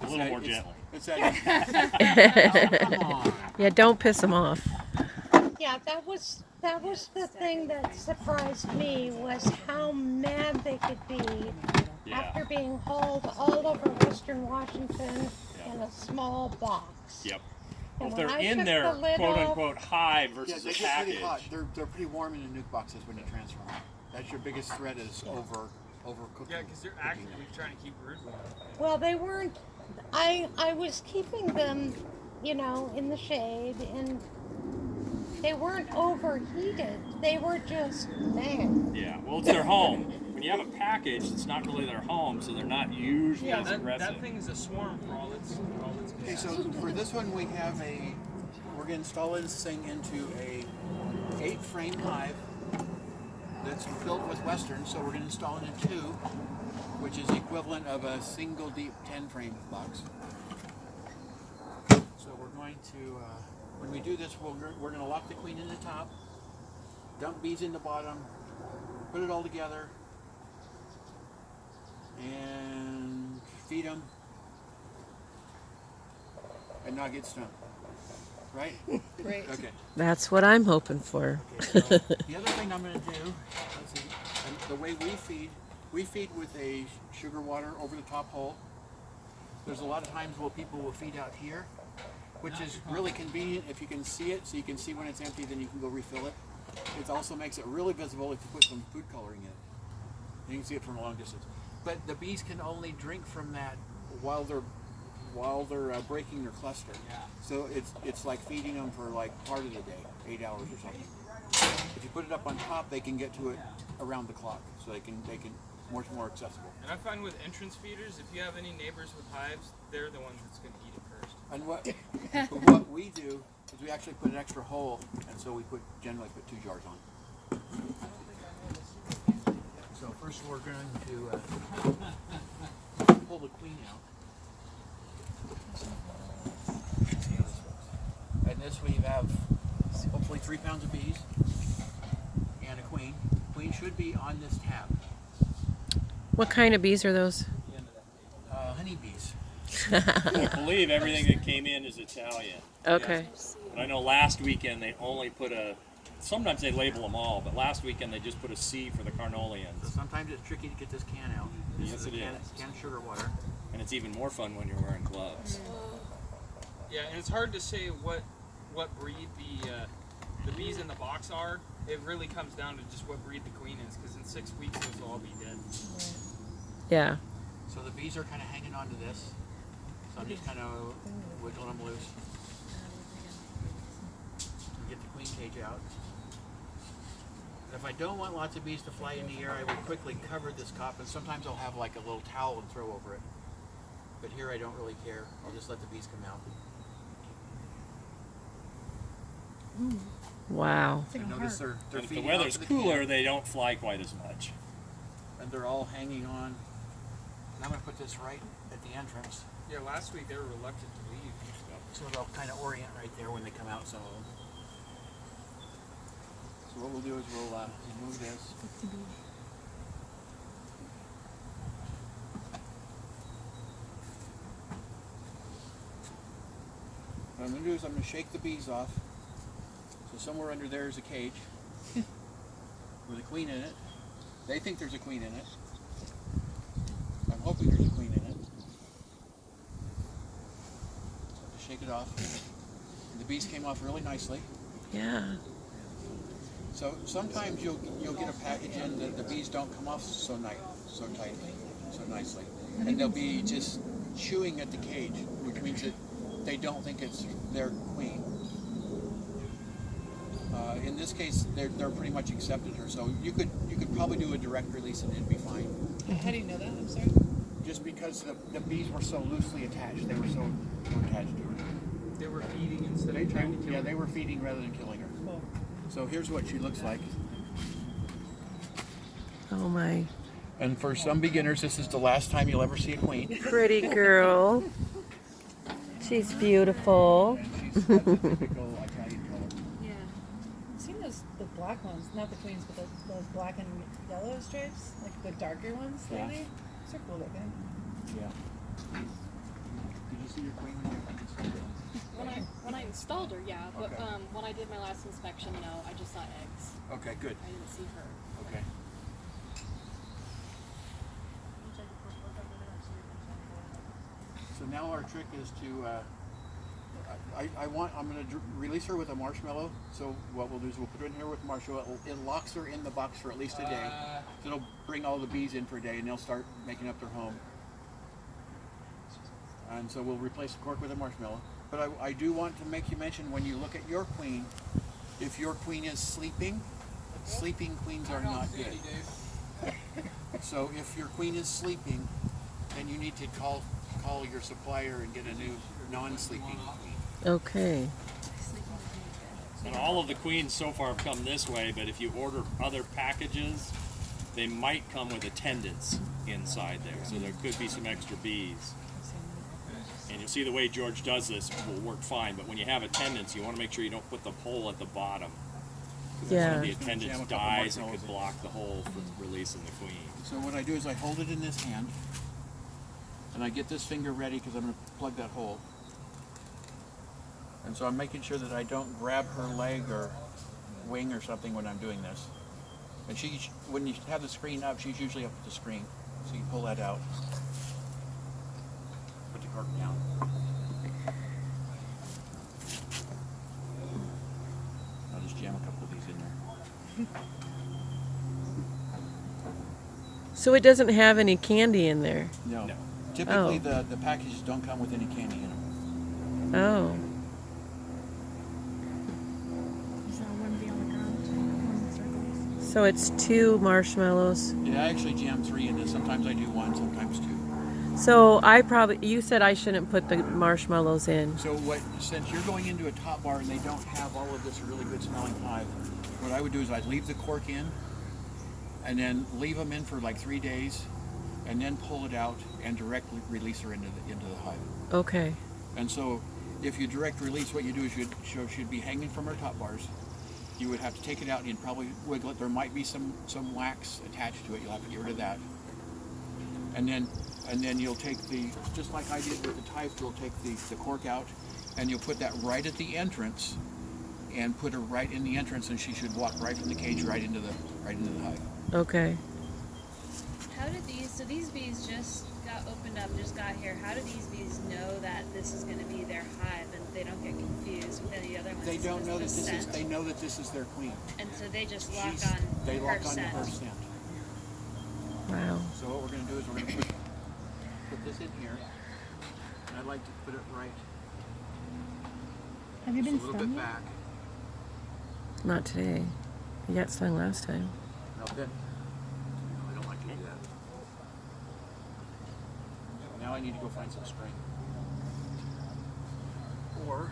A little more gently. It's that. Come on. Yeah, don't piss them off. Yeah, that was the thing that surprised me was how mad they could be Yeah. after being hauled all over Western Washington in a small box. Yep. And Well, if when they're I in took their the lid quote off- unquote hive Yeah, versus they a get package. pretty hot. They're pretty warm in the nuke boxes when you transfer them. That's your biggest threat is overcooking. Yeah, because they're actively trying to keep brood warm. Well, they weren't. I was keeping them, in the shade, and they weren't overheated. They were just mad. Yeah, well, it's their home. When you have a package, it's not really their home, so they're not usually Yeah, as aggressive. that thing is a swarm for all its Okay, so for this one we're going to install this thing into a 8-frame hive that's filled with Western, so we're going to install it in 2, which is the equivalent of a single deep 10-frame box. So we're going to, when we do this, we're going to lock the queen in the top, dump bees in the bottom, put it all together, and feed them, and not get stung. Right? Great. Okay. That's what I'm hoping for. Okay, so the other thing I'm going to do, let's see, the way we feed with a sugar water over the top hole. There's a lot of times where people will feed out here, which is really convenient if you can see it, so you can see when it's empty, then you can go refill it. It also makes it really visible if you put some food coloring in it. You can see it from a long distance. But the bees can only drink from that while they're breaking their cluster. So it's like feeding them for like part of the day, 8 hours or something. If you put it up on top, they can get to it around the clock, so they can much more accessible. And I find with entrance feeders, if you have any neighbors with hives, they're the ones that's going to eat it first. And what we do is we actually put an extra hole, and so we generally put 2 jars on. So first we're going to pull the queen out. And this we have hopefully 3 pounds of bees and a queen. Queen should be on this tab. What kind of bees are those? Honeybees. I believe everything that came in is Italian. Okay. But I know last weekend they only put sometimes they label them all, but last weekend they just put a C for the So Carnolians. sometimes it's tricky to get this can out. This Yes, is a it can is. of sugar water. And it's even more fun when you're wearing gloves. Yeah, and it's hard to say what breed the bees in the box are. It really comes down to just what breed the queen is, because in 6 weeks those will all be dead. Yeah. So the bees are kind of hanging on to this. So I'm just kind of wiggling them loose. Get the queen cage out. If I don't want lots of bees to fly in the air, I would quickly cover this cup, and sometimes I'll have like a little towel and throw over it. But here I don't really care. I'll just let the bees come out. Wow. And notice they're And if the feeding weather's off of the cooler, can, they don't fly quite as much. and they're all hanging on. And I'm going to put this right at the entrance, Yeah, last week they were reluctant to leave. so they'll kind of orient right there when they come out, some of them. So what we'll do is we'll remove this. What I'm going to do is I'm going to shake the bees off. So somewhere under there is a cage with a queen in it. They think there's a queen in it. I'm hoping there's a queen in it. So just shake it off. And the bees came off really nicely. Yeah. So sometimes you'll get a package in that the bees don't come off so tightly, so nicely, and they'll be just chewing at the cage, which means that they don't think it's their queen. In this case, they're pretty much accepted her, so you could probably do a direct release and it'd be fine. How do you know that? I'm sorry. Just because the bees were so loosely attached, they were so attached to her. They were feeding instead of trying to kill Yeah, her. they were feeding rather than killing her. Cool. So here's what she looks like. Oh my. And for some beginners, this is the last time you'll ever see a queen. Pretty girl. She's beautiful. And she's got the typical Italian color. Yeah. I've seen the black ones, not the queens, but those black and yellow stripes, like the darker ones Yeah. lately. Those are cool looking. Yeah. stalled her, yeah. But Okay. when I did my last inspection, no, I just saw eggs. Okay, good. I didn't see her. Okay. So now our trick is to, I'm going to release her with a marshmallow. So what we'll do is we'll put her in here with marshmallow. It locks her in the box for at least a day. So it'll bring all the bees in for a day and they'll start making up their home. And so we'll replace the cork with a marshmallow. But I do want to make you mention when you look at your queen, if your queen is sleeping, sleeping queens are not good. So if your queen is sleeping, then you need to call your supplier and get a new non-sleeping queen. Okay. And all of the queens so far have come this way, but if you order other packages, they might come with attendants inside there. So there could be some extra bees. And you'll see the way George does this will work fine, but when you have attendants, you want to make sure you don't put the pole at the bottom. Because Yeah. if one of the It's gonna jam a attendants couple dies, it marshmallows could in. block the hole for releasing the queen. So what I do is I hold it in this hand, and I get this finger ready because I'm going to plug that hole. And so I'm making sure that I don't grab her leg or wing or something when I'm doing this. And when you have the screen up, she's usually up at the screen. So you pull that out. Put the cork down. I'll just jam a couple of these in there. So it doesn't have any candy in there. No. No. Typically Oh. the packages don't come with any candy in them. Oh. Is that one be on the ground? One in circles? So it's 2 marshmallows. Yeah, I actually jam 3 in this. Sometimes I do 1, sometimes 2. So you said I shouldn't put the marshmallows in. So since you're going into a top bar and they don't have all of this really good smelling hive, what I would do is I'd leave the cork in and then leave them in for like 3 days and then pull it out and directly release her into the hive. Okay. And so if you direct release, what you do is she'd be hanging from her top bars. You would have to take it out and you'd probably wiggle it. There might be some wax attached to it. You'll have to get rid of that. And then you'll take just like I did with the type, you'll take the cork out and you'll put that right at the entrance and put her right in the entrance and she should walk right from the cage right into the hive. Okay. How do these bees just got opened up, just got here, how do these bees know that this is going to be their hive and they don't get confused with any other ones? They don't know that Is this the is, scent? they know that this is their queen. And so they just lock They on lock her onto scent. her scent. Wow. So what we're going to do is we're going to put this in here. And I'd like to put it right Have you just been a little stung bit yet? back. Not today. You got stung last time. No, then. No, I don't like to do that. Now I need to go find some string. Or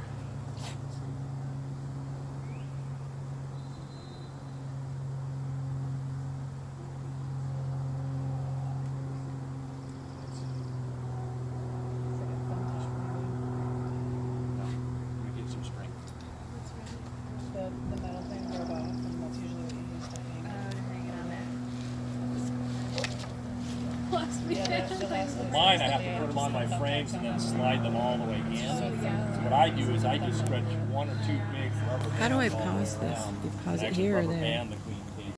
no, let me get some string. The metal thing broke off, and that's usually what you use to hang. Hanging on there. Yeah, the last one. Mine, I have to put them on my frames and then slide them all the way in. So what I do is I just stretch 1 or 2 big rubber bands How do I all the way pause this? around You pause and it actually here or rubber there? band the queen